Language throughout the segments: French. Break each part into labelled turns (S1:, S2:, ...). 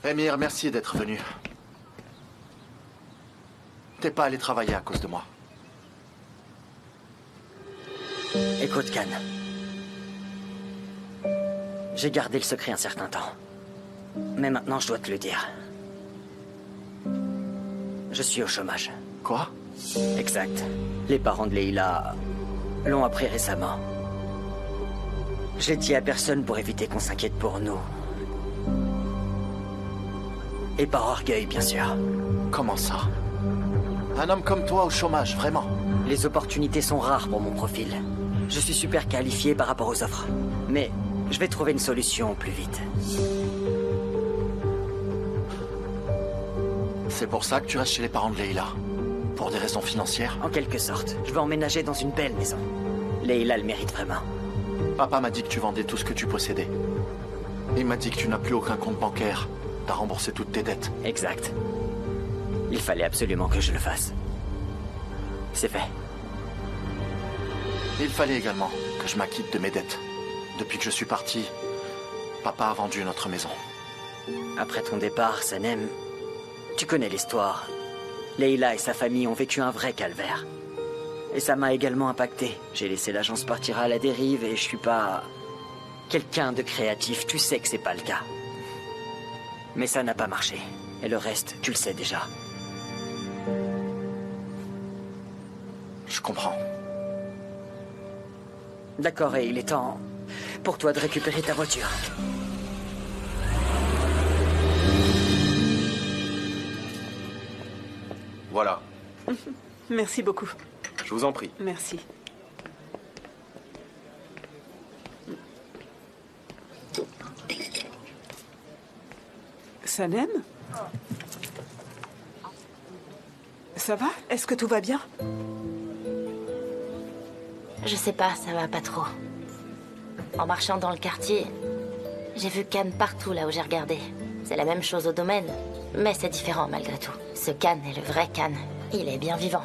S1: Emir, merci d'être venu. T'es pas allé travailler à cause de moi.
S2: Écoute, Khan. J'ai gardé le secret un certain temps. Mais maintenant, je dois te le dire. Je suis au chômage.
S1: Quoi?
S2: Exact. Les parents de Leila l'ont appris récemment. Je l'ai dit à personne pour éviter qu'on s'inquiète pour nous. Et par orgueil, bien sûr.
S1: Comment ça? Un homme comme toi au chômage, vraiment?
S2: Les opportunités sont rares pour mon profil. Je suis super qualifié par rapport aux offres. Mais je vais trouver une solution au plus vite.
S1: C'est pour ça que tu restes chez les parents de Leila? Pour des raisons financières?
S2: En quelque sorte. Je vais emménager dans une belle maison. Leila le mérite vraiment.
S1: Papa m'a dit que tu vendais tout ce que tu possédais. Il m'a dit que tu n'as plus aucun compte bancaire. T'as remboursé toutes tes dettes.
S2: Exact. Il fallait absolument que je le fasse. C'est fait.
S1: Il fallait également que je m'acquitte de mes dettes. Depuis que je suis parti, papa a vendu notre maison.
S2: Après ton départ, Sanem, tu connais l'histoire. Leila et sa famille ont vécu un vrai calvaire. Et ça m'a également impacté. J'ai laissé l'agence partir à la dérive et je suis pas quelqu'un de créatif. Tu sais que c'est pas le cas. Mais ça n'a pas marché. Et le reste, tu le sais déjà.
S1: Je comprends.
S2: D'accord, et il est temps pour toi de récupérer ta voiture.
S3: Voilà.
S4: Merci beaucoup.
S3: Je vous en prie.
S4: Merci. Sanem? Ça va? Est-ce que tout va bien?
S5: Je sais pas, ça va pas trop. En marchant dans le quartier, j'ai vu Khan partout là où j'ai regardé. C'est la même chose au domaine, mais c'est différent malgré tout. Ce Khan est le vrai Khan. Il est bien vivant.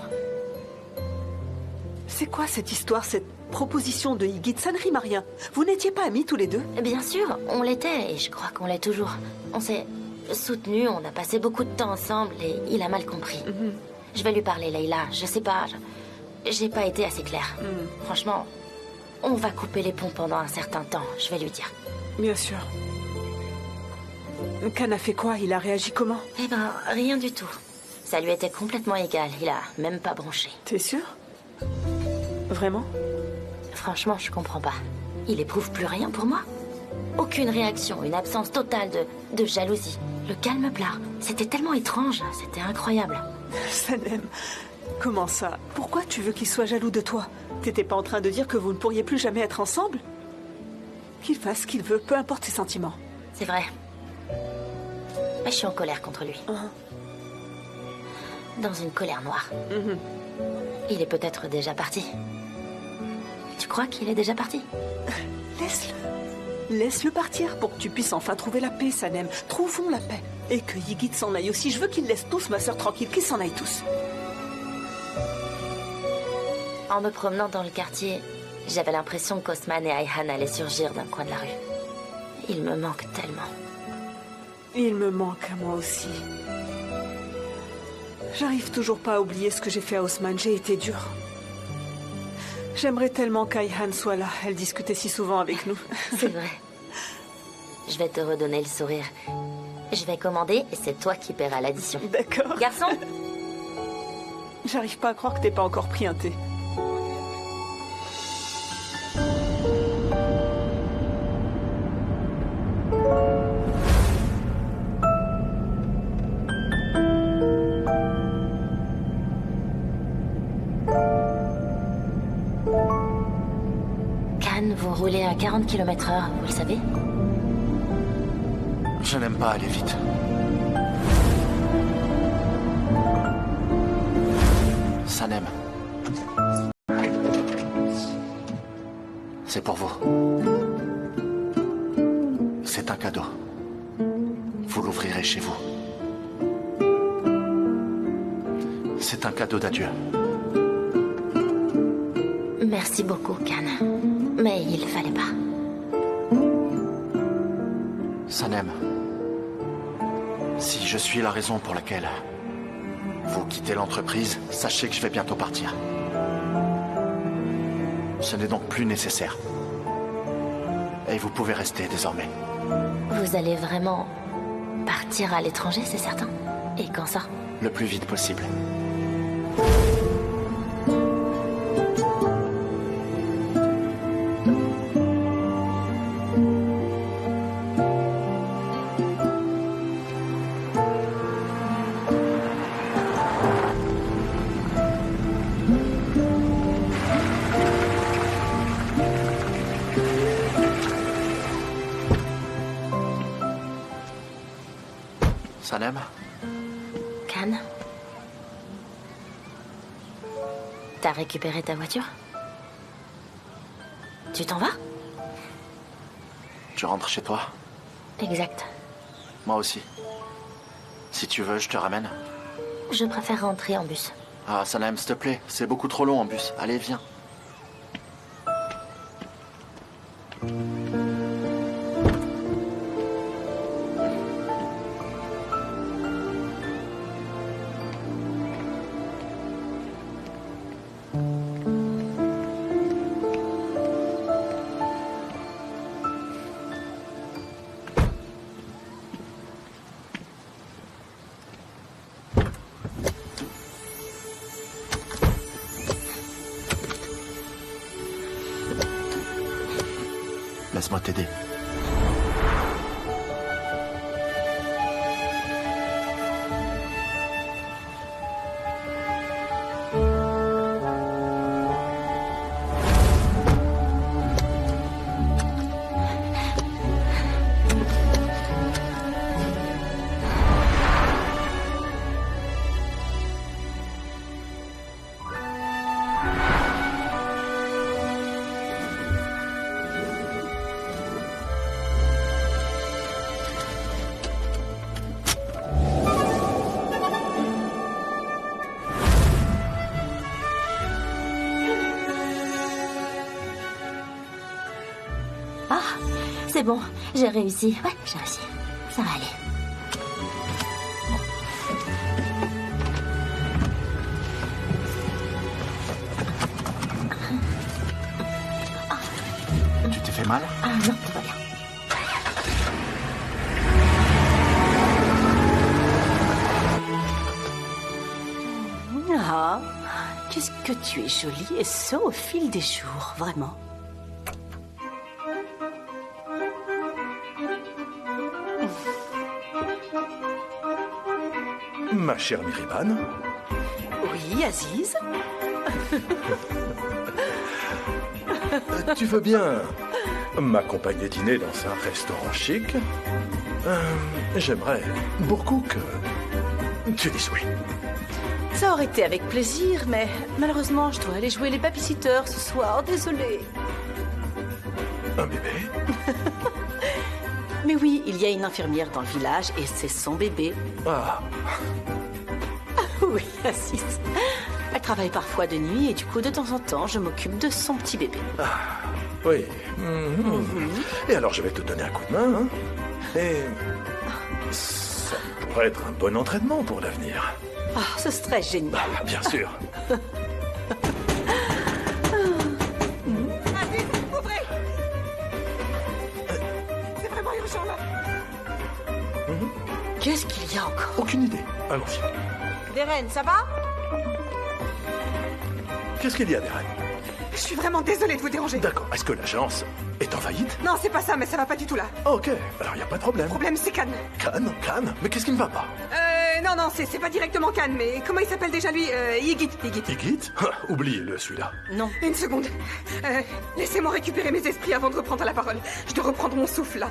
S4: C'est quoi cette histoire, cette proposition de Higit? Ça ne rime à rien. Vous n'étiez pas amis tous les deux?
S5: Bien sûr, on l'était et je crois qu'on l'est toujours. On s'est soutenus, on a passé beaucoup de temps ensemble et il a mal compris. Je vais lui parler, Leila. Je sais pas, j'ai pas été assez claire. Franchement, on va couper les ponts pendant un certain temps. Je vais lui dire.
S4: Bien sûr. Khan a fait quoi? Il a réagi comment?
S5: Eh ben, rien du tout. Ça lui était complètement égal. Il a même pas bronché.
S4: T'es sûr? Vraiment?
S5: Franchement, je comprends pas. Il éprouve plus rien pour moi? Aucune réaction, une absence totale de jalousie. Le calme plat. C'était tellement étrange, c'était incroyable.
S4: Sanem, comment ça? Pourquoi tu veux qu'il soit jaloux de toi? T'étais pas en train de dire que vous ne pourriez plus jamais être ensemble? Qu'il fasse ce qu'il veut, peu importe ses sentiments.
S5: C'est vrai. Mais je suis en colère contre lui. Dans une colère noire. Il est peut-être déjà parti. Tu crois qu'il est déjà parti?
S4: Laisse-le. Laisse-le partir pour que tu puisses enfin trouver la paix, Sanem. Trouvons la paix. Et que Higit s'en aille aussi. Je veux qu'ils laissent tous ma sœur tranquille, qu'ils s'en aillent tous.
S5: En me promenant dans le quartier, j'avais l'impression qu'Osman et Ayhan allaient surgir d'un coin de la rue. Il me manque tellement.
S4: Il me manque à moi aussi. J'arrive toujours pas à oublier ce que j'ai fait à Osman. J'ai été dure. J'aimerais tellement qu'Ayhan soit là. Elle discutait si souvent avec nous.
S5: C'est vrai. Je vais te redonner le sourire. Je vais commander et c'est toi qui paieras l'addition.
S4: D'accord.
S5: Garçon!
S4: J'arrive pas à croire que t'aies pas encore pris un thé.
S5: Khan, vous roulez à 40 km/h, vous le savez?
S1: Je n'aime pas aller vite. Sanem. C'est pour vous. C'est un cadeau. Vous l'ouvrirez chez vous. C'est un cadeau d'adieu.
S5: Merci beaucoup, Khan. Mais il fallait pas.
S1: Sanem. Si je suis la raison pour laquelle vous quittez l'entreprise, sachez que je vais bientôt partir. Ce n'est donc plus nécessaire. Et vous pouvez rester désormais.
S5: Vous allez vraiment partir à l'étranger, c'est certain? Et quand ça?
S1: Le plus vite possible. Sanem?
S5: Khan? T'as récupéré ta voiture? Tu t'en vas?
S1: Tu rentres chez toi?
S5: Exact.
S1: Moi aussi. Si tu veux, je te ramène.
S5: Je préfère rentrer en bus.
S1: Ah, Sanem, s'il te plaît, c'est beaucoup trop long en bus. Allez, viens. Laisse-moi t'aider.
S5: C'est bon, j'ai réussi. Ouais, j'ai réussi. Ça va aller.
S1: Tu t'es fait mal?
S5: Ah non, tout va bien.
S4: Ah, qu'est-ce que tu es jolie, et ce au fil des jours, vraiment.
S3: Ma chère Miriban.
S4: Oui, Aziz?
S3: Tu veux bien m'accompagner dîner dans un restaurant chic? J'aimerais beaucoup que tu dises oui.
S4: Ça aurait été avec plaisir, mais malheureusement, je dois aller jouer les babysitters ce soir. Désolée.
S3: Un bébé?
S4: Mais oui, il y a une infirmière dans le village et c'est son bébé.
S3: Ah,
S4: Oui, Aziz. Elle travaille parfois de nuit et du coup, de temps en temps, je m'occupe de son petit bébé.
S3: oui. Et alors, je vais te donner un coup de main, hein? Et ça pourrait être un bon entraînement pour l'avenir.
S4: Ah, ce serait génial.
S3: Ah, bien sûr.
S4: Ouvrez! C'est vraiment urgent, là. Qu'est-ce qu'il y a encore?
S3: Aucune idée. Allons-y.
S4: Deren, ça va?
S3: Qu'est-ce qu'il y a, Darren?
S6: Je suis vraiment désolée de vous déranger.
S3: D'accord. Est-ce que l'agence est en faillite?
S6: Non, c'est pas ça, mais ça va pas du tout là.
S3: Ok. Alors, il n'y a pas de problème.
S6: Le problème, c'est Khan.
S3: Khan? Mais qu'est-ce qui ne va pas?
S6: Non, c'est pas directement Khan, mais comment il s'appelle déjà lui? Yigit.
S3: Igit? Oubliez-le, celui-là.
S4: Non.
S6: Une seconde. Laissez-moi récupérer mes esprits avant de reprendre la parole. Je dois reprendre mon souffle là.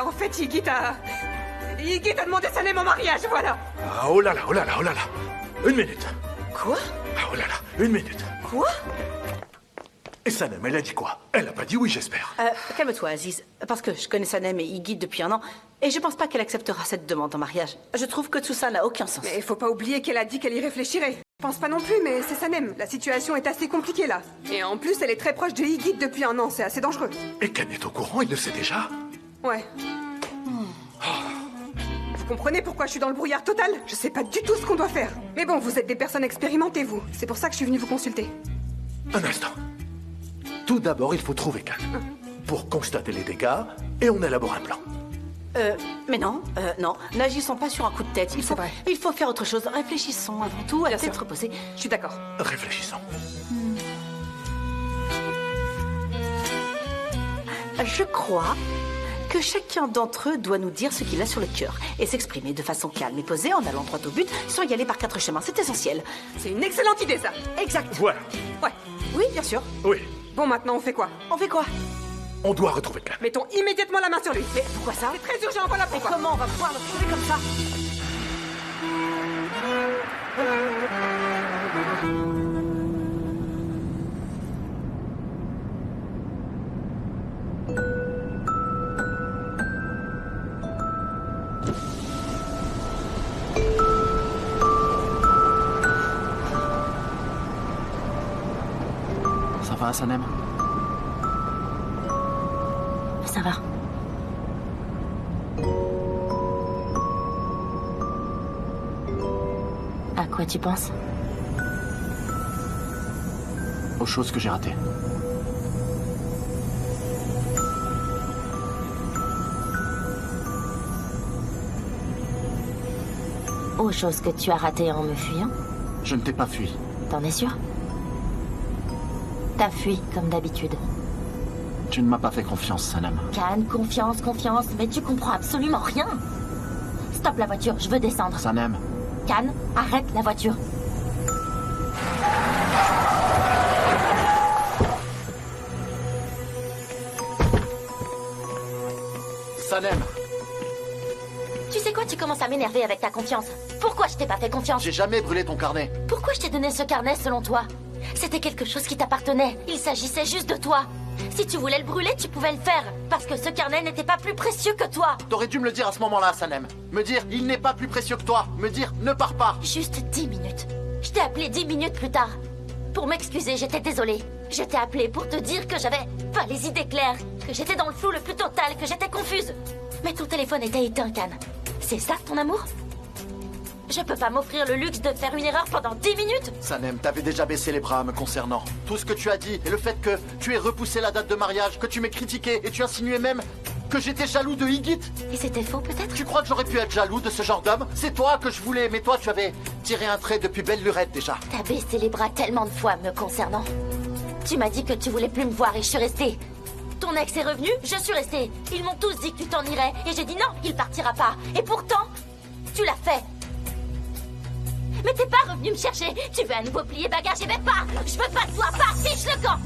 S6: En fait, Yigit a demandé Sanem en mariage, voilà.
S3: Ah, oh là là. Une minute.
S6: Quoi?
S3: Ah, oh là là, une minute.
S6: Quoi?
S3: Et Sanem, elle a dit quoi? Elle n'a pas dit oui, j'espère.
S4: Calme-toi, Aziz. Parce que je connais Sanem et Iggy depuis un an. Et je pense pas qu'elle acceptera cette demande en mariage. Je trouve que tout ça n'a aucun sens.
S6: Mais faut pas oublier qu'elle a dit qu'elle y réfléchirait. Je pense pas non plus, mais c'est Sanem. La situation est assez compliquée là. Et en plus, elle est très proche de Yigit depuis un an, c'est assez dangereux.
S3: Et Khan est au courant, il le sait déjà?
S6: Ouais. comprenez pourquoi je suis dans le brouillard total? Je sais pas du tout ce qu'on doit faire. Mais bon, vous êtes des personnes expérimentées, vous. C'est pour ça que je suis venue vous consulter.
S3: Un instant. Tout d'abord, il faut trouver Khan. Pour constater les dégâts, et on élabore un plan.
S7: Mais non, non, n'agissons pas sur un coup de tête.
S6: C'est vrai.
S7: Il faut faire autre chose. Réfléchissons avant tout à
S6: Bien
S7: tête
S6: sûr.
S7: reposée.
S6: Je suis d'accord.
S3: Réfléchissons.
S7: Je crois que chacun d'entre eux doit nous dire ce qu'il a sur le cœur et s'exprimer de façon calme et posée en allant droit au but sans y aller par 4 chemins. C'est essentiel.
S6: C'est une excellente idée, ça.
S7: Exact.
S3: Voilà.
S6: Ouais.
S7: Oui, bien sûr.
S3: Oui.
S6: Bon, maintenant, on fait quoi?
S7: On fait quoi?
S3: On doit retrouver Khan.
S6: Mettons immédiatement la main sur lui.
S7: Mais pourquoi ça?
S6: C'est très urgent, voilà
S7: Mais
S6: pourquoi.
S7: comment on va pouvoir le trouver comme ça?
S1: Ça va, Sanem?
S5: Ça va. À quoi tu penses?
S1: Aux choses que j'ai ratées.
S5: Aux choses que tu as ratées en me fuyant?
S1: Je ne t'ai pas fui.
S5: T'en es sûr? T'as fui, comme d'habitude.
S1: Tu ne m'as pas fait confiance, Sanem.
S5: Khan, confiance, confiance, mais tu comprends absolument rien. Stop la voiture, je veux descendre.
S1: Sanem,
S5: Khan, arrête la voiture.
S1: Sanem,
S5: Tu sais quoi, tu commences à m'énerver avec ta confiance. Pourquoi je t'ai pas fait confiance?
S1: j'ai jamais brûlé ton carnet.
S5: Pourquoi je t'ai donné ce carnet selon toi? C'était quelque chose qui t'appartenait. Il s'agissait juste de toi. Si tu voulais le brûler, tu pouvais le faire. Parce que ce carnet n'était pas plus précieux que toi.
S1: T'aurais dû me le dire à ce moment-là, Sanem. Me dire, il n'est pas plus précieux que toi. Me dire, ne pars pas.
S5: Juste 10 minutes. Je t'ai appelé 10 minutes plus tard. Pour m'excuser, j'étais désolée. Je t'ai appelé pour te dire que j'avais pas les idées claires. Que j'étais dans le flou le plus total, que j'étais confuse. Mais ton téléphone était éteint, Khan. C'est ça, ton amour? Je peux pas m'offrir le luxe de faire une erreur pendant 10 minutes.
S1: Sanem, t'avais déjà baissé les bras me concernant. Tout ce que tu as dit et le fait que tu aies repoussé la date de mariage, que tu m'aies critiqué et tu insinuais même que j'étais jaloux de Higit.
S5: Et c'était faux, peut-être?
S1: Tu crois que j'aurais pu être jaloux de ce genre d'homme? C'est toi que je voulais, mais toi tu avais tiré un trait depuis belle lurette déjà.
S5: T'as baissé les bras tellement de fois me concernant. Tu m'as dit que tu voulais plus me voir et je suis restée. Ton ex est revenu, je suis restée. Ils m'ont tous dit que tu t'en irais et j'ai dit non, il partira pas. Et pourtant, tu l'as fait. Mais t'es pas revenu me chercher. Tu veux à nouveau plier bagage et ben pas. Je veux pas de toi, pas, fiche le camp.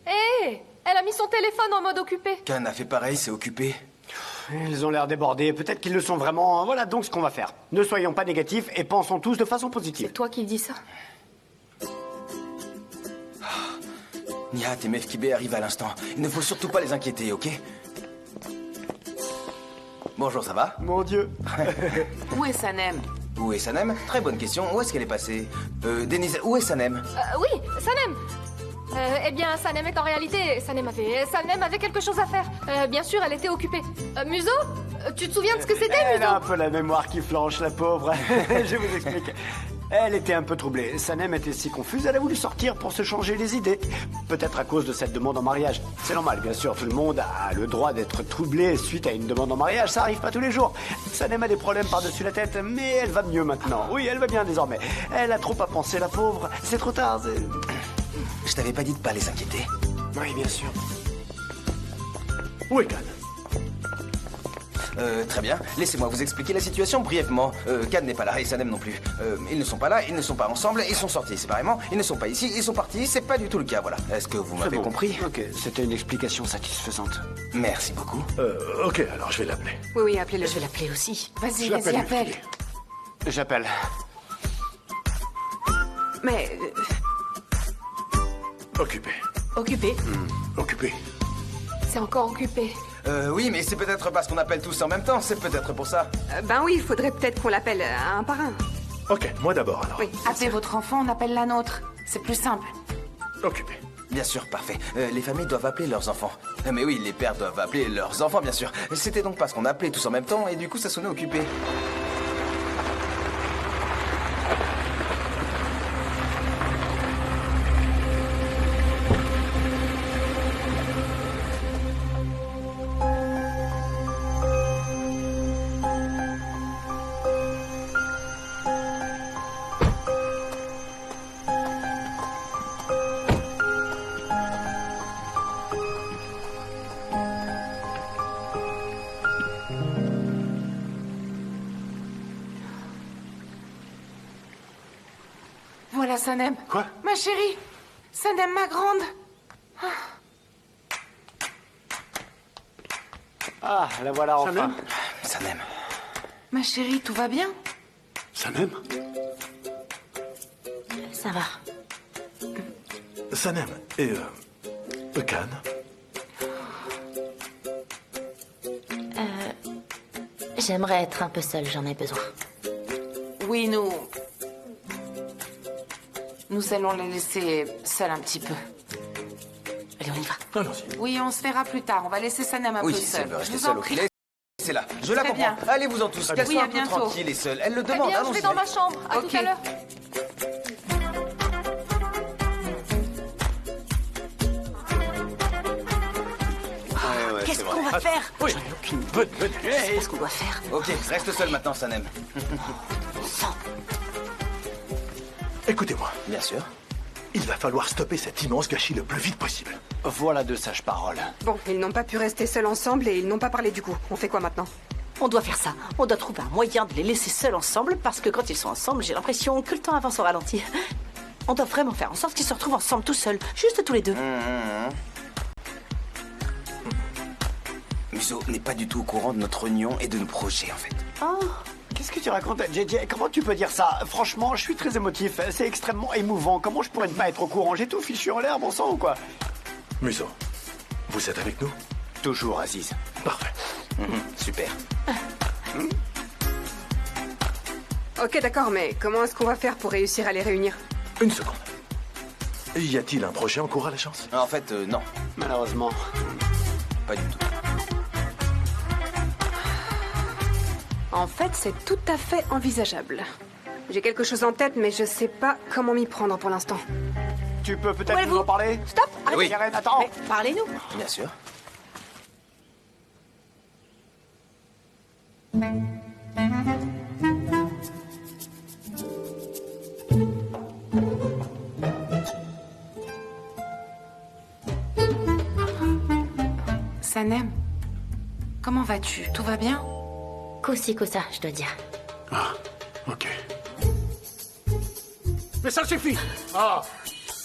S8: Hé, elle a mis son téléphone en mode occupé.
S9: Khan a fait pareil, c'est occupé.
S10: Ils ont l'air débordés, peut-être qu'ils le sont vraiment. Voilà donc ce qu'on va faire. Ne soyons pas négatifs et pensons tous de façon positive.
S8: C'est toi qui dis ça.
S9: Nihat et Mefkibé arrivent à l'instant. Il ne faut surtout pas les inquiéter, ok? Bonjour, ça va?
S10: Mon Dieu.
S8: Où est Sanem?
S9: Où est Sanem? Très bonne question. Où est-ce qu'elle est passée? Denise, où est Sanem?
S8: Oui, Sanem. Eh bien, Sanem est en réalité... Sanem avait quelque chose à faire. Bien sûr, elle était occupée. Muso, tu te souviens de ce que c'était,
S10: Elle
S8: Muso?
S10: a un peu la mémoire qui flanche, la pauvre. Je vous explique. Elle était un peu troublée. Sanem était si confuse, elle a voulu sortir pour se changer les idées. Peut-être à cause de cette demande en mariage. C'est normal, bien sûr, tout le monde a le droit d'être troublé suite à une demande en mariage. Ça arrive pas tous les jours. Sanem a des problèmes par-dessus la tête, mais elle va mieux maintenant. Oui, elle va bien désormais. Elle a trop à penser, la pauvre. C'est trop tard.
S9: Je t'avais pas dit de pas les inquiéter.
S10: Oui, bien sûr.
S3: Où est Khan?
S9: Très bien. Laissez-moi vous expliquer la situation brièvement. Khan n'est pas là et Sanem non plus. Ils ne sont pas là, ils ne sont pas ensemble, ils sont sortis séparément, ils ne sont pas ici, ils sont partis, c'est pas du tout le cas, voilà. Est-ce que vous m'avez compris?
S10: Ok, c'était une explication satisfaisante.
S9: Merci beaucoup.
S3: Ok, alors je vais l'appeler.
S6: Oui, appelez-le.
S7: Je vais l'appeler aussi.
S6: Vas-y,
S3: Je l'appelle,
S6: appelle.
S3: Miffy.
S10: J'appelle.
S6: Mais...
S3: Occupé.
S7: Occupé.
S3: Occupé.
S8: C'est encore occupé.
S9: Oui, mais c'est peut-être parce qu'on appelle tous en même temps, c'est peut-être pour ça.
S6: ben oui, il faudrait peut-être qu'on l'appelle un par un.
S3: Ok, moi d'abord alors.
S6: Oui.
S11: Appelez votre enfant, on appelle la nôtre. C'est plus simple.
S3: Occupé.
S9: Bien sûr, parfait. Les familles doivent appeler leurs enfants. Mais oui, les pères doivent appeler leurs enfants, bien sûr. C'était donc parce qu'on appelait tous en même temps et du coup ça sonnait occupé.
S11: Voilà Sanem.
S3: Quoi?
S11: Ma chérie. Sanem, ma grande.
S10: Ah, la voilà enfin.
S3: Sanem?
S9: Sanem.
S11: Ma chérie, tout va bien?
S3: Sanem?
S5: Ça va.
S3: Sanem. Et Khan?
S5: J'aimerais être un peu seule, j'en ai besoin.
S11: Oui, nous allons les laisser seuls un petit peu.
S7: Allez, on y va.
S3: Allons-y.
S11: Oui, on se verra plus tard. On va laisser Sanem un
S9: Oui,
S11: peu
S9: si
S11: seule.
S9: elle veut
S11: Je
S9: rester
S11: vous en
S9: seule,
S11: prie.
S9: ok. C'est là. Je la
S11: Très
S9: comprends.
S11: bien.
S9: Allez-vous en tous.
S11: Oui,
S9: Qu'elle soit
S11: à
S9: un peu
S11: bientôt.
S9: tranquille et seule. Elle le
S8: Eh
S9: demande.
S8: bien, je vais
S9: allons-y.
S8: dans ma chambre. À
S11: Ok.
S8: tout à l'heure.
S7: Qu'est-ce qu'on va faire?
S3: Oui.
S7: J'en ai aucune idée.
S3: Venez.
S7: C'est ce qu'on doit faire.
S9: Ok, reste seule maintenant, Sanem.
S7: Sang.
S3: Écoutez-moi.
S9: Bien sûr.
S3: Il va falloir stopper cet immense gâchis le plus vite possible.
S10: Voilà de sages paroles.
S6: Bon, ils n'ont pas pu rester seuls ensemble et ils n'ont pas parlé du coup. On fait quoi maintenant?
S7: On doit faire ça. On doit trouver un moyen de les laisser seuls ensemble parce que quand ils sont ensemble, j'ai l'impression que le temps avance au ralenti. On doit vraiment faire en sorte qu'ils se retrouvent ensemble tout seuls, juste tous les deux.
S9: Muso n'est pas du tout au courant de notre union et de nos projets, en fait.
S7: Oh,
S10: Qu'est-ce que tu racontes, JJ? Comment tu peux dire ça? Franchement, je suis très émotif. C'est extrêmement émouvant. Comment je pourrais ne pas être au courant? J'ai tout fichu en l'air, bon sang ou quoi?
S3: Muso, vous êtes avec nous?
S10: Toujours, Aziz.
S3: Parfait.
S9: Super.
S6: Ok, d'accord, mais comment est-ce qu'on va faire pour réussir à les réunir?
S3: Une seconde. Y a-t-il un projet en cours à la chance?
S9: En fait, non.
S10: Malheureusement.
S9: Pas du tout.
S6: En fait, c'est tout à fait envisageable. J'ai quelque chose en tête, mais je sais pas comment m'y prendre pour l'instant.
S10: Tu peux peut-être
S7: Où
S10: nous en
S7: êtes-vous?
S10: parler?
S7: stop! Arrêtez.
S9: Oui.
S10: Karen, attends.
S7: Mais parlez-nous.
S9: Bien sûr.
S11: Sanem, comment vas-tu? Tout va bien?
S5: Qu'aussi que ça, je dois dire.
S3: Ah, ok.
S12: Mais ça suffit. Ah,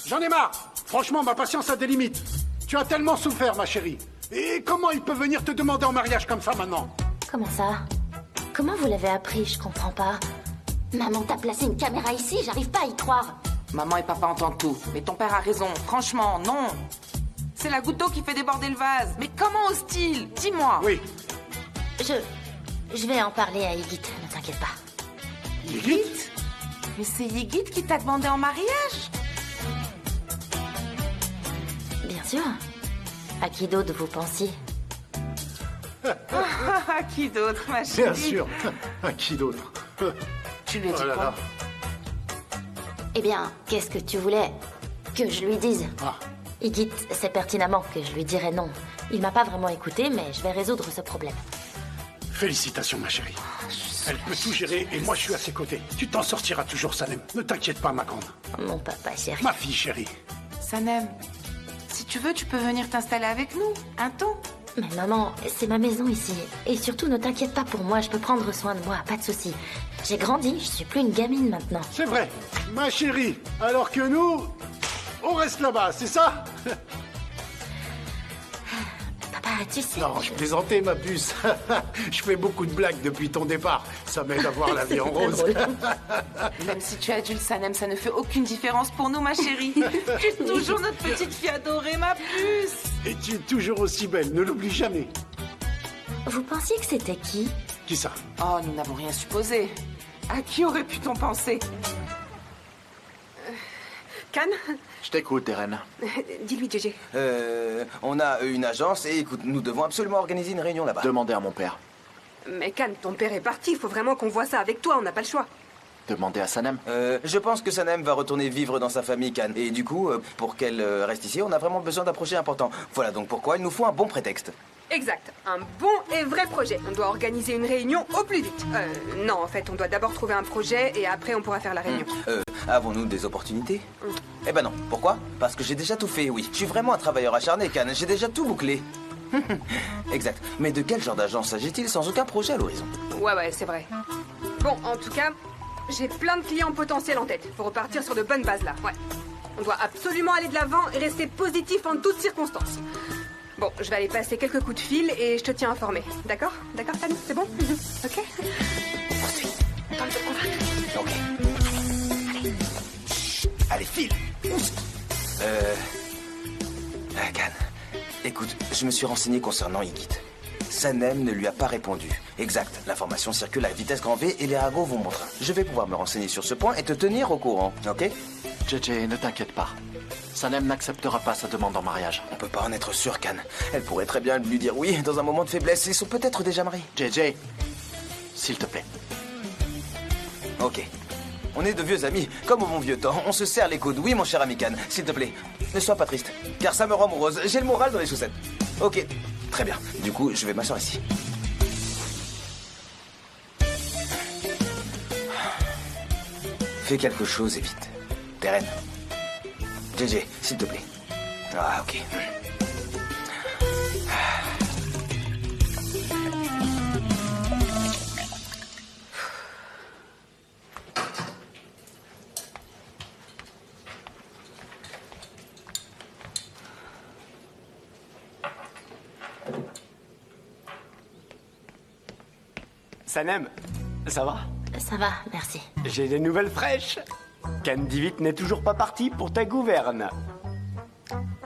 S12: j'en ai marre. Franchement, ma patience a des limites. Tu as tellement souffert, ma chérie. Et comment il peut venir te demander en mariage comme ça maintenant?
S5: Comment ça? Comment vous l'avez appris? Je comprends pas. Maman, t'as placé une caméra ici, j'arrive pas à y croire.
S11: Maman et papa entendent tout. Mais ton père a raison. Franchement, non. C'est la goutte d'eau qui fait déborder le vase. Mais comment ose-t-il? Dis-moi.
S12: Oui.
S5: Je vais en parler à Igit, ne t'inquiète pas.
S11: Yigit? Mais c'est Yigit qui t'a demandé en mariage?
S5: Bien sûr. À qui d'autre vous pensiez?
S11: À qui d'autre, ma chérie?
S3: Bien sûr. À qui d'autre?
S11: Tu lui as dit
S3: Oh là
S11: quoi?
S3: là.
S5: Eh bien, qu'est-ce que tu voulais que je lui dise?
S12: Ah.
S5: Igit sait pertinemment que je lui dirai non. Il m'a pas vraiment écouté, mais je vais résoudre ce problème.
S12: Félicitations, ma chérie. Elle peut tout gérer et moi je suis à ses côtés. Tu t'en sortiras toujours, Sanem. Ne t'inquiète pas, ma grande.
S5: Mon papa chéri.
S12: Ma fille chérie.
S11: Sanem, si tu veux, tu peux venir t'installer avec nous, un temps.
S5: Mais maman, c'est ma maison ici. Et surtout, ne t'inquiète pas pour moi, je peux prendre soin de moi, pas de souci. J'ai grandi, je suis plus une gamine maintenant.
S12: C'est vrai, ma chérie. Alors que nous, on reste là-bas, c'est ça?
S5: Papa, tu sais...
S12: Non, je plaisantais, ma puce. Je fais beaucoup de blagues depuis ton départ. Ça m'aide à voir la vie en rose.
S11: Même si tu es adulte, Sanem, ça ne fait aucune différence pour nous, ma chérie. Tu es toujours notre petite fille adorée, ma puce.
S12: Et tu es toujours aussi belle, ne l'oublie jamais.
S5: Vous pensiez que c'était qui?
S12: Qui ça?
S11: Oh, nous n'avons rien supposé. À qui aurait pu-t-on penser?
S6: Can?
S1: Je t'écoute, Eren.
S6: Dis-lui, JJ.
S9: On a une agence et écoute, nous devons absolument organiser une réunion là-bas.
S1: Demandez à mon père.
S6: Mais Can, ton père est parti, il faut vraiment qu'on voit ça avec toi, on n'a pas le choix.
S1: Demandez à Sanem.
S9: Je pense que Sanem va retourner vivre dans sa famille, Can. Et du coup, pour qu'elle reste ici, on a vraiment besoin d'un projet important. Voilà donc pourquoi il nous faut un bon prétexte.
S6: Exact, un bon et vrai projet. On doit organiser une réunion au plus vite. Non, en fait, on doit d'abord trouver un projet et après on pourra faire la réunion.
S9: Avons-nous des opportunités? Eh ben non. Pourquoi? Parce que j'ai déjà tout fait, oui. Je suis vraiment un travailleur acharné, Can. J'ai déjà tout bouclé. Exact. Mais de quel genre d'agence s'agit-il sans aucun projet à l'horizon?
S6: Ouais, c'est vrai. Bon, en tout cas, j'ai plein de clients potentiels en tête. Faut repartir sur de bonnes bases là, ouais. On doit absolument aller de l'avant et rester positif en toutes circonstances. Bon, je vais aller passer quelques coups de fil et je te tiens informé. D'accord? D'accord, Fanny? C'est bon? Ok?
S9: Poursuis. Tente de convaincre. Ok. Allez. Chut. Allez, file. Can, écoute, je me suis renseigné concernant Igit. Sanem ne lui a pas répondu. Exact. L'information circule à vitesse grand V et les ragots vont bon train. Je vais pouvoir me renseigner sur ce point et te tenir au courant, ok?
S1: JJ, ne t'inquiète pas. Sanem n'acceptera pas sa demande en mariage.
S9: On peut pas en être sûr, Can. Elle pourrait très bien lui dire oui dans un moment de faiblesse. Ils sont peut-être déjà mariés.
S1: JJ, s'il te plaît.
S9: Ok. On est de vieux amis, comme au bon vieux temps. On se serre les coudes. Oui, mon cher ami Can, s'il te plaît. Ne sois pas triste, car ça me rend morose. J'ai le moral dans les chaussettes. Ok, très bien. Du coup, je vais m'asseoir ici. Fais quelque chose et vite. Teren. JJ, s'il te plaît. Ah, ok.
S10: Sanem, ça va?
S5: Ça va, merci.
S10: J'ai des nouvelles fraîches. Candivit n'est toujours pas parti pour ta gouverne.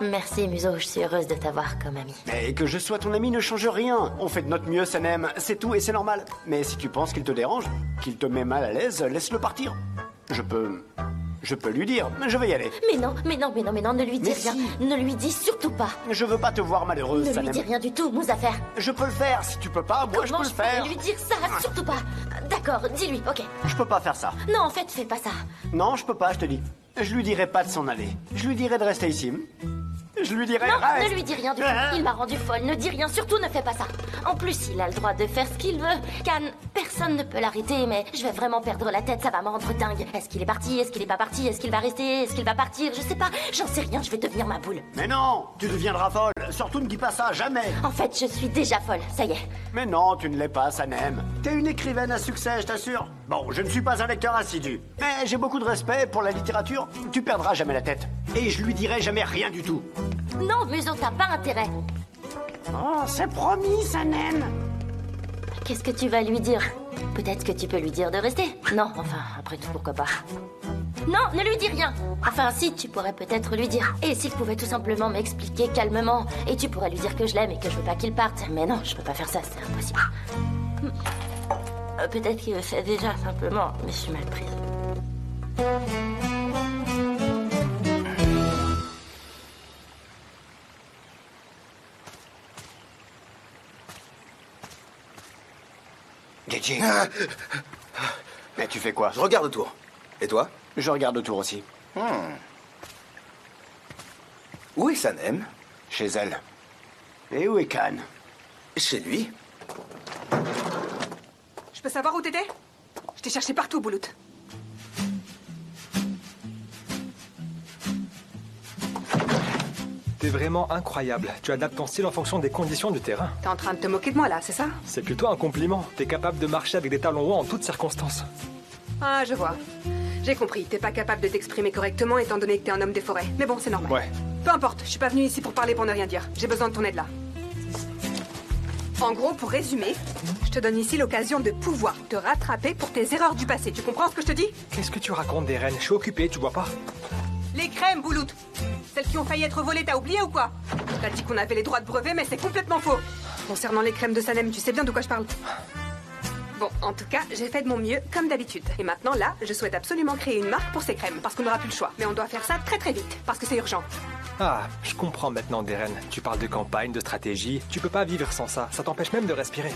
S5: Merci, Muso, je suis heureuse de t'avoir comme ami.
S10: Mais que je sois ton ami ne change rien. On fait de notre mieux, Sanem. C'est tout et c'est normal. Mais si tu penses qu'il te dérange, qu'il te met mal à l'aise, laisse-le partir. Je peux lui dire. Je vais y aller.
S5: Mais non, ne lui dis
S10: Mais
S5: rien.
S10: si.
S5: Ne lui dis surtout pas.
S10: Je veux pas te voir malheureuse,
S5: Ne
S10: Sanem.
S5: lui dis rien du tout, Mouzafer.
S10: Je peux le faire. Si tu peux pas, moi je peux le faire.
S5: Lui dire ça, surtout pas. D'accord, dis-lui, ok.
S10: Je peux pas faire ça.
S5: Non, en fait, fais pas ça.
S10: Non, je peux pas, je te dis. Je lui dirai pas de s'en aller. Je lui dirai de rester ici. Je lui dirai...
S5: Non,
S10: reste.
S5: ne lui dis rien du tout. Il m'a rendu folle. Ne dis rien, surtout ne fais pas ça. En plus, il a le droit de faire ce qu'il veut. Can, personne ne peut l'arrêter, mais je vais vraiment perdre la tête. Ça va me rendre dingue. Est-ce qu'il est parti? Est-ce qu'il est pas parti? Est-ce qu'il va rester? Est-ce qu'il va partir? Je sais pas. J'en sais rien. Je vais devenir ma boule.
S10: Mais non, tu deviendras folle. Surtout ne dis pas ça, jamais.
S5: En fait, je suis déjà folle. Ça y est.
S10: Mais non, tu ne l'es pas, Sanem. T'es une écrivaine à succès, je t'assure. Bon, je ne suis pas un lecteur assidu. Mais j'ai beaucoup de respect pour la littérature. Tu perdras jamais la tête. Et je lui dirai jamais rien du tout.
S5: Non, Muso, t'as pas intérêt.
S10: Oh, c'est promis, Sanem.
S5: Qu'est-ce que tu vas lui dire? Peut-être que tu peux lui dire de rester. Non, enfin, après tout, pourquoi pas. Non, ne lui dis rien. Enfin, si, tu pourrais peut-être lui dire. Et s'il pouvait tout simplement m'expliquer calmement. Et tu pourrais lui dire que je l'aime et que je veux pas qu'il parte. Mais non, je peux pas faire ça, c'est impossible. Peut-être qu'il le sait déjà, simplement, mais je suis mal prise.
S10: JJ. Mais tu fais quoi?
S9: Je regarde autour. Et toi?
S10: Je regarde autour aussi.
S9: Où est Sanem?
S10: Chez elle. Et où est Can?
S9: Chez lui.
S6: Je peux savoir où t'étais? Je t'ai cherché partout, Boulout.
S13: T'es vraiment incroyable. Tu adaptes ton style en fonction des conditions du terrain.
S6: T'es en train de te moquer de moi là, c'est ça?
S13: C'est plutôt un compliment. T'es capable de marcher avec des talons hauts en toutes circonstances.
S6: Ah, je vois. J'ai compris, t'es pas capable de t'exprimer correctement étant donné que t'es un homme des forêts. Mais bon, c'est normal.
S13: Ouais.
S6: Peu importe, je suis pas venue ici pour parler pour ne rien dire. J'ai besoin de ton aide là. En gros, pour résumer, je te donne ici l'occasion de pouvoir te rattraper pour tes erreurs du passé. Tu comprends ce que je te dis?
S13: Qu'est-ce que tu racontes, Deren? Je suis occupé, tu vois pas?
S6: Les crèmes, Boulout! Celles qui ont failli être volées, t'as oublié ou quoi? T'as dit qu'on avait les droits de brevet, mais c'est complètement faux. Concernant les crèmes de Sanem, tu sais bien de quoi je parle. Bon, en tout cas, j'ai fait de mon mieux, comme d'habitude. Et maintenant, là, je souhaite absolument créer une marque pour ces crèmes, parce qu'on n'aura plus le choix. Mais on doit faire ça très très vite, parce que c'est urgent.
S13: Ah, je comprends maintenant, Deren. Tu parles de campagne, de stratégie. Tu peux pas vivre sans ça. Ça t'empêche même de respirer.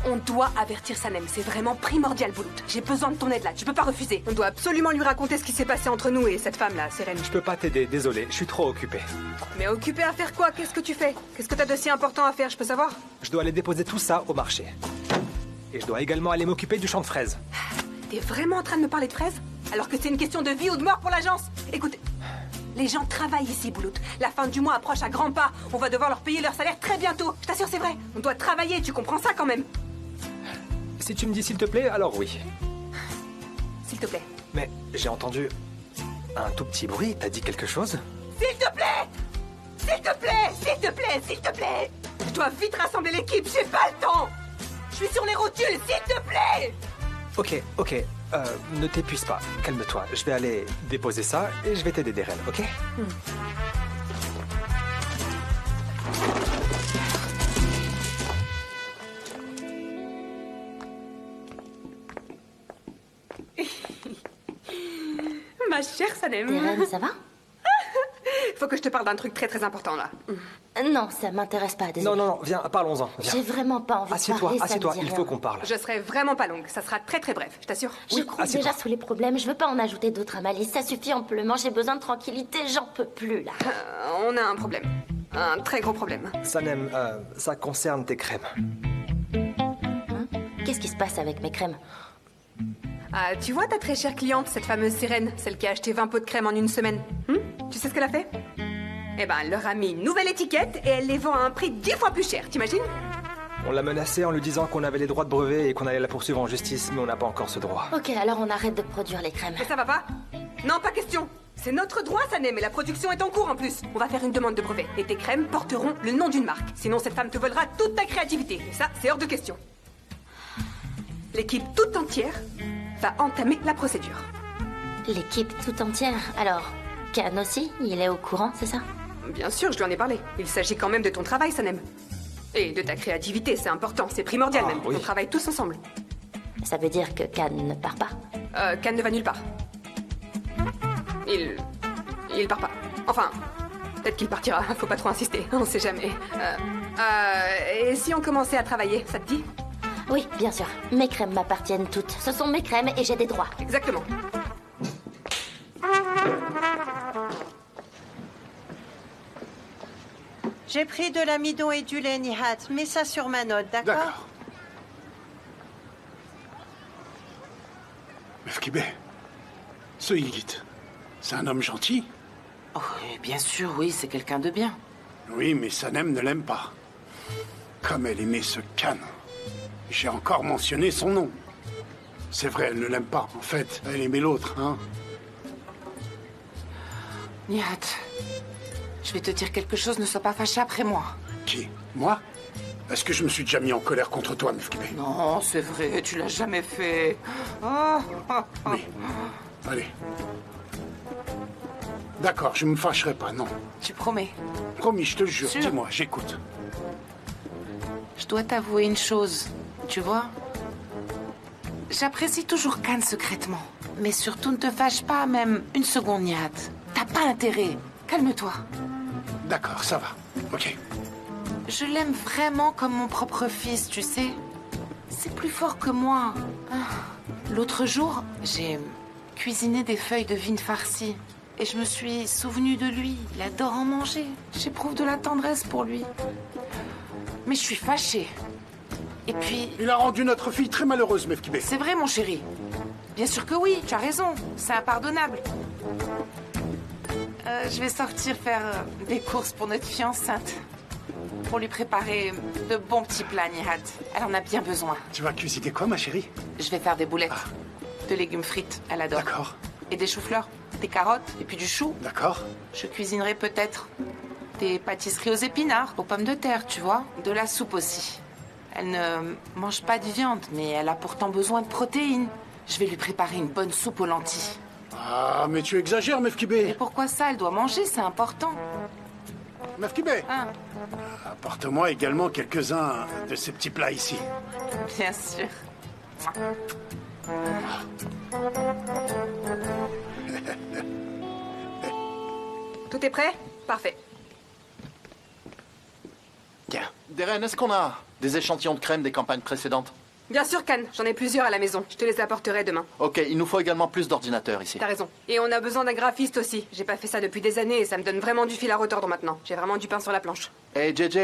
S6: On doit avertir Sanem, c'est vraiment primordial, Boulout. J'ai besoin de ton aide là, tu peux pas refuser. On doit absolument lui raconter ce qui s'est passé entre nous et cette femme-là, Sérène.
S13: Je peux pas t'aider, désolé, je suis trop occupé.
S6: Mais occupé à faire quoi? Qu'est-ce que tu fais? Qu'est-ce que t'as de si important à faire, je peux savoir?
S13: Je dois aller déposer tout ça au marché. Et je dois également aller m'occuper du champ de fraises.
S6: T'es vraiment en train de me parler de fraises? Alors que c'est une question de vie ou de mort pour l'agence? Écoute, les gens travaillent ici, Boulout. La fin du mois approche à grands pas. On va devoir leur payer leur salaire très bientôt. Je t'assure, c'est vrai. On doit travailler, tu comprends ça quand même?
S13: Si tu me dis s'il te plaît, alors oui.
S6: S'il te plaît.
S13: Mais j'ai entendu un tout petit bruit, t'as dit quelque chose?
S6: S'il te plaît! S'il te plaît! S'il te plaît! S'il te plaît! Je dois vite rassembler l'équipe, j'ai pas le temps! Je suis sur les rotules, s'il te plaît!
S13: Ok, ne t'épuise pas, calme-toi. Je vais aller déposer ça et je vais t'aider, Deren, ok?
S6: Ma chère Sanem.
S5: Deren, ça va?
S6: Faut que je te parle d'un truc très très important là.
S5: Non, ça m'intéresse pas, désolé.
S13: Non, viens, parlons-en. Viens.
S5: J'ai vraiment pas envie de parler,
S13: Assieds-toi, il faut qu'on parle.
S6: Je serai vraiment pas longue, ça sera très très bref, je t'assure.
S5: Je croule déjà sous les problèmes, je veux pas en ajouter d'autres à ma liste. Ça suffit amplement, j'ai besoin de tranquillité, j'en peux plus là.
S6: On a un problème. Un très gros problème.
S13: Sanem, ça concerne tes crèmes.
S5: Qu'est-ce qui se passe avec mes crèmes?
S6: Ah, tu vois ta très chère cliente, cette fameuse Sirène, celle qui a acheté 20 pots de crème en une semaine. Tu sais ce qu'elle a fait? Eh ben, elle leur a mis une nouvelle étiquette et elle les vend à un prix 10 fois plus cher, t'imagines?
S13: On l'a menacée en lui disant qu'on avait les droits de brevet et qu'on allait la poursuivre en justice, mais on n'a pas encore ce droit.
S5: Ok, alors on arrête de produire les crèmes.
S6: Mais ça va pas? Non, pas question. C'est notre droit, Sanem, et la production est en cours en plus. On va faire une demande de brevet et tes crèmes porteront le nom d'une marque. Sinon, cette femme te volera toute ta créativité. Et ça, c'est hors de question. L'équipe toute entière va entamer la procédure.
S5: L'équipe toute entière? Alors, Khan aussi? Il est au courant, c'est ça?
S6: Bien sûr, je lui en ai parlé. Il s'agit quand même de ton travail, Sanem. Et de ta créativité, c'est important, c'est primordial même.
S13: Oui.
S6: On travaille tous ensemble.
S5: Ça veut dire que Khan ne part pas?
S6: Khan ne va nulle part. Il part pas. Enfin, peut-être qu'il partira, faut pas trop insister, on sait jamais. Et si on commençait à travailler, ça te dit?
S5: Oui, bien sûr. Mes crèmes m'appartiennent toutes. Ce sont mes crèmes et j'ai des droits.
S6: Exactement.
S14: J'ai pris de l'amidon et du lait, Nihat. Mets ça sur ma note, d'accord?
S12: D'accord. Mefkibé, ce Yigit, c'est un homme gentil?
S11: Oh, bien sûr, oui, c'est quelqu'un de bien.
S12: Oui, mais Sanem ne l'aime pas. Comme elle aimait ce Khan. J'ai encore mentionné son nom. C'est vrai, elle ne l'aime pas. En fait, elle aimait l'autre, hein?
S11: Nihat, je vais te dire quelque chose, ne sois pas fâché après moi.
S12: Qui? Moi? Est-ce que je me suis déjà mis en colère contre toi, Mefkibé?
S11: Non, c'est vrai, tu l'as jamais fait. Oh.
S12: Oui. Allez. D'accord, je me fâcherai pas, non.
S11: Tu promets?
S12: Promis, je te jure.
S11: Sûr?
S12: Dis-moi, j'écoute.
S11: Je dois t'avouer une chose, tu vois? J'apprécie toujours Khan secrètement. Mais surtout, ne te fâche pas, même une seconde, Nihat. T'as pas intérêt. Calme-toi.
S12: D'accord, ça va. Ok.
S11: Je l'aime vraiment comme mon propre fils, tu sais. C'est plus fort que moi. L'autre jour, j'ai cuisiné des feuilles de vigne farcies. Et je me suis souvenu de lui. Il adore en manger. J'éprouve de la tendresse pour lui. Mais je suis fâchée. Et puis...
S12: Il a rendu notre fille très malheureuse, Mefkibé.
S11: C'est vrai, mon chéri. Bien sûr que oui, tu as raison. C'est impardonnable. Je vais sortir faire des courses pour notre fille enceinte. Pour lui préparer de bons petits plats, Nihat. Elle en a bien besoin.
S12: Tu vas cuisiner quoi, ma chérie?
S11: Je vais faire des boulettes. De légumes frites, elle adore.
S12: D'accord.
S11: Et des choux-fleurs, des carottes, et puis du chou.
S12: D'accord.
S11: Je cuisinerai peut-être des pâtisseries aux épinards, aux pommes de terre, tu vois. De la soupe aussi. Elle ne mange pas de viande, mais elle a pourtant besoin de protéines. Je vais lui préparer une bonne soupe aux lentilles.
S12: Ah, mais tu exagères, Mefkibé.
S11: Mais pourquoi ça? Elle doit manger, c'est important.
S12: Mefkibé.
S11: Hein?
S12: Apporte-moi également quelques-uns de ces petits plats ici.
S11: Bien sûr.
S6: Tout est prêt? Parfait.
S12: Tiens.
S1: Deren, est-ce qu'on a des échantillons de crème des campagnes précédentes?
S6: Bien sûr, Khan. J'en ai plusieurs à la maison. Je te les apporterai demain.
S1: Ok, il nous faut également plus d'ordinateurs ici.
S6: T'as raison. Et on a besoin d'un graphiste aussi. J'ai pas fait ça depuis des années et ça me donne vraiment du fil à retordre maintenant. J'ai vraiment du pain sur la planche.
S1: Et JJ,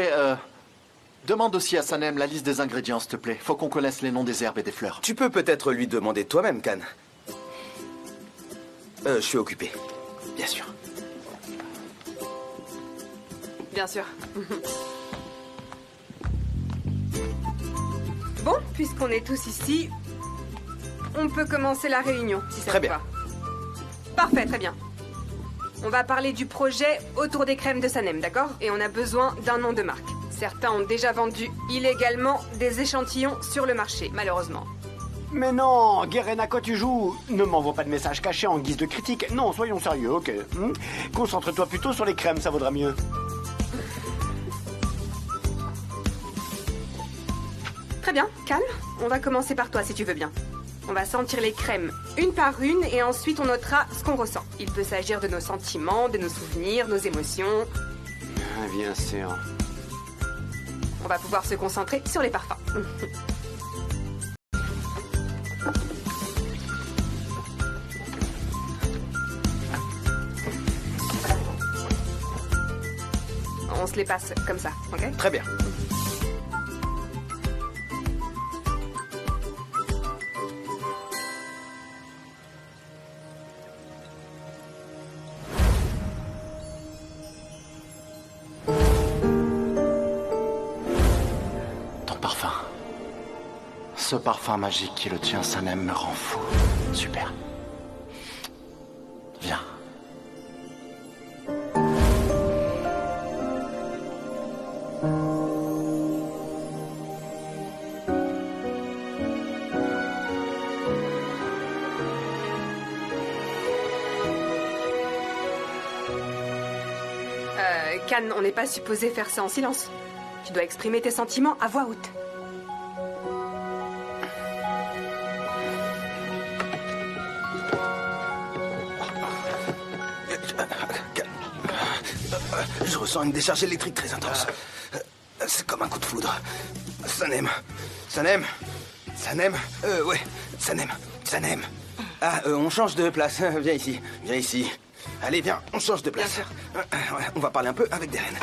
S1: demande aussi à Sanem la liste des ingrédients, s'il te plaît. Faut qu'on connaisse les noms des herbes et des fleurs.
S9: Tu peux peut-être lui demander toi-même, Khan. Je suis occupé. Bien sûr.
S6: Bien sûr. Bon, puisqu'on est tous ici, on peut commencer la réunion, si ça
S9: Très
S6: vous
S9: bien.
S6: va. Parfait, très bien. On va parler du projet autour des crèmes de Sanem, d'accord? Et on a besoin d'un nom de marque. Certains ont déjà vendu illégalement des échantillons sur le marché, malheureusement.
S10: Mais non, Guérin, à quoi tu joues? Ne m'envoie pas de messages cachés en guise de critique. Non, soyons sérieux, ok. Concentre-toi plutôt sur les crèmes, ça vaudra mieux.
S6: Très bien, calme. On va commencer par toi, si tu veux bien. On va sentir les crèmes une par une et ensuite on notera ce qu'on ressent. Il peut s'agir de nos sentiments, de nos souvenirs, nos émotions.
S10: Ah, bien sûr.
S6: On va pouvoir se concentrer sur les parfums. On se les passe comme ça, ok?
S9: Très bien.
S1: Ce parfum magique qui le tient, Sanem, me rend fou. Super. Viens.
S6: Khan, on n'est pas supposé faire ça en silence. Tu dois exprimer tes sentiments à voix haute.
S9: Je ressens une décharge électrique très intense. C'est comme un coup de foudre. Sanem. Sanem. Sanem. Ouais. Sanem. Sanem. Ah, on change de place. Viens ici. Viens ici. Allez, viens, on change de place. Ouais, on va parler un peu avec Deren.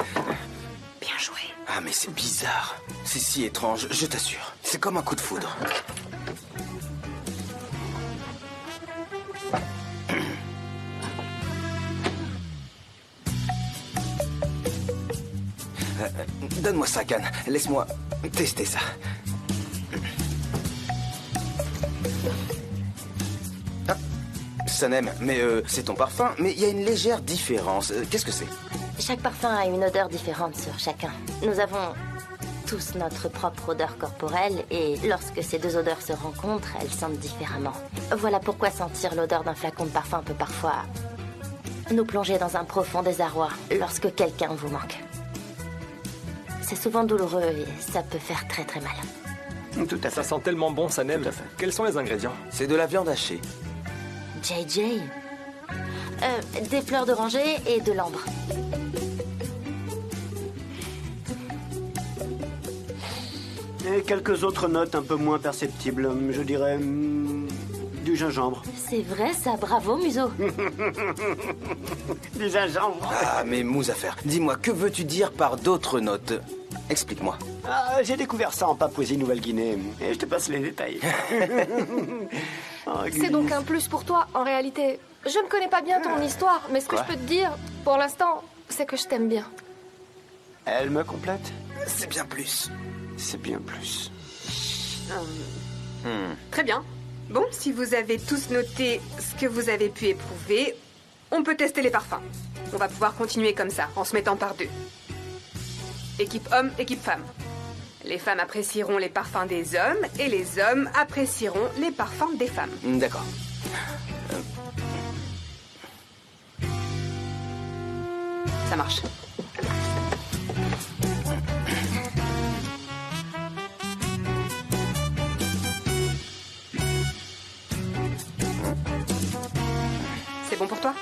S7: Bien joué.
S9: Ah, mais c'est bizarre. C'est si étrange, je t'assure. C'est comme un coup de foudre. Donne-moi ça, Khan. Laisse-moi tester ça. Ah, Sanem, mais c'est ton parfum, mais il y a une légère différence. Qu'est-ce que c'est?
S5: Chaque parfum a une odeur différente sur chacun. Nous avons tous notre propre odeur corporelle et lorsque ces deux odeurs se rencontrent, elles sentent différemment. Voilà pourquoi sentir l'odeur d'un flacon de parfum peut parfois nous plonger dans un profond désarroi lorsque quelqu'un vous manque. C'est souvent douloureux et ça peut faire très très mal.
S13: Tout à fait. Ça sent tellement bon, Sanem. Quels sont les ingrédients?
S9: C'est de la viande hachée.
S5: JJ. Des fleurs d'oranger et de l'ambre.
S10: Et quelques autres notes un peu moins perceptibles. Je dirais du gingembre.
S5: C'est vrai ça, bravo Museau.
S10: Du gingembre.
S9: Ah, mais Muzaffer, dis-moi, que veux-tu dire par d'autres notes? Explique-moi.
S10: Ah, j'ai découvert ça en Papouasie-Nouvelle-Guinée. Et je te passe les détails.
S8: C'est donc un plus pour toi, en réalité. Je ne connais pas bien ton histoire, mais ce que
S9: Quoi?
S8: je peux te dire, Pour l'instant, c'est que je t'aime bien.
S10: Elle me complète?
S9: C'est bien plus.
S10: C'est bien plus.
S6: Très bien. Bon, si vous avez tous noté ce que vous avez pu éprouver, on peut tester les parfums. On va pouvoir continuer comme ça, en se mettant par deux. Équipe homme, équipe femme. Les femmes apprécieront les parfums des hommes et les hommes apprécieront les parfums des femmes.
S9: D'accord.
S6: Ça marche. C'est bon pour toi?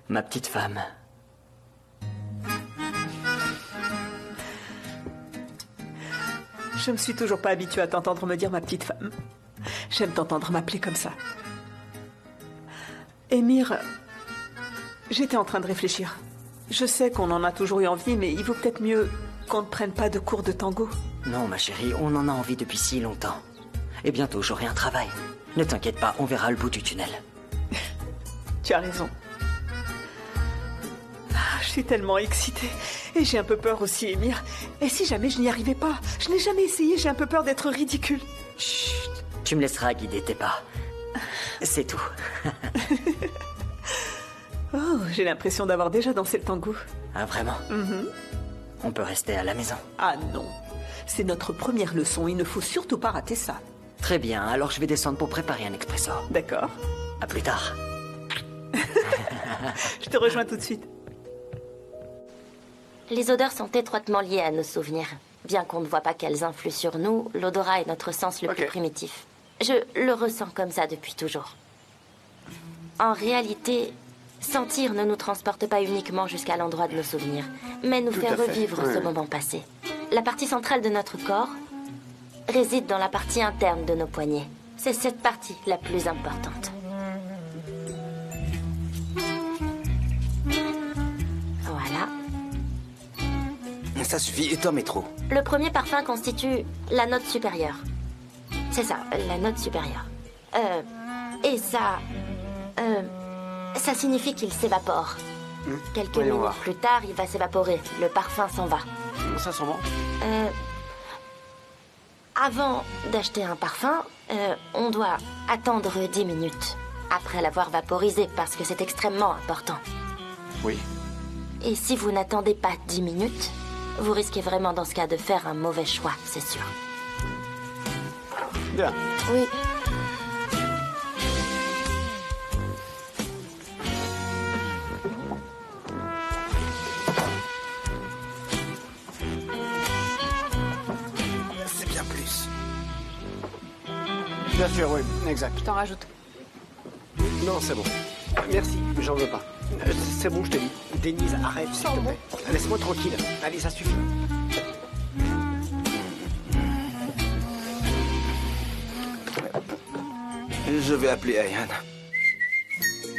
S2: Ma petite femme.
S4: Je me suis toujours pas habituée à t'entendre me dire ma petite femme. J'aime t'entendre m'appeler comme ça. Émir, j'étais en train de réfléchir. Je sais qu'on en a toujours eu envie, mais il vaut peut-être mieux qu'on ne prenne pas de cours de tango.
S2: Non, ma chérie, on en a envie depuis si longtemps. Et bientôt, j'aurai un travail. Ne t'inquiète pas, on verra le bout du tunnel.
S4: Tu as raison. Je suis tellement excitée. Et j'ai un peu peur aussi, Émir. Et si jamais je n'y arrivais pas? Je n'ai jamais essayé, j'ai un peu peur d'être ridicule.
S2: Chut, tu me laisseras guider tes pas. C'est tout.
S4: Oh, j'ai l'impression d'avoir déjà dansé le tango.
S2: Ah, vraiment? On peut rester à la maison.
S4: Ah non, c'est notre première leçon, il ne faut surtout pas rater ça.
S2: Très bien, alors je vais descendre pour préparer un expresso.
S4: D'accord.
S2: À plus tard.
S4: Je te rejoins tout de suite.
S5: Les odeurs sont étroitement liées à nos souvenirs. Bien qu'on ne voit pas qu'elles influent sur nous, l'odorat est notre sens le plus primitif. Je le ressens comme ça depuis toujours. En réalité, sentir ne nous transporte pas uniquement jusqu'à l'endroit de nos souvenirs, mais nous fait revivre ce moment passé. La partie centrale de notre corps réside dans la partie interne de nos poignets. C'est cette partie la plus importante. Voilà.
S9: Ça suffit, et Tom est trop.
S5: Le premier parfum constitue la note supérieure. C'est ça, la note supérieure. Et ça... ça signifie qu'il s'évapore. Quelques minutes plus tard, il va s'évaporer. Le parfum s'en va.
S10: Ça sent bon?
S5: Avant d'acheter un parfum, on doit attendre 10 minutes après l'avoir vaporisé parce que c'est extrêmement important.
S10: Oui.
S5: Et si vous n'attendez pas 10 minutes, vous risquez vraiment dans ce cas de faire un mauvais choix, c'est sûr.
S10: Bien.
S5: Oui.
S9: C'est bien plus.
S10: Bien sûr, oui, exact.
S6: Je t'en rajoute.
S10: Non, c'est bon. Merci, j'en veux pas. C'est bon, je te dis. Denise, arrête, s'il te plaît. Laisse-moi tranquille. Allez, ça suffit.
S9: Je vais appeler Ayane.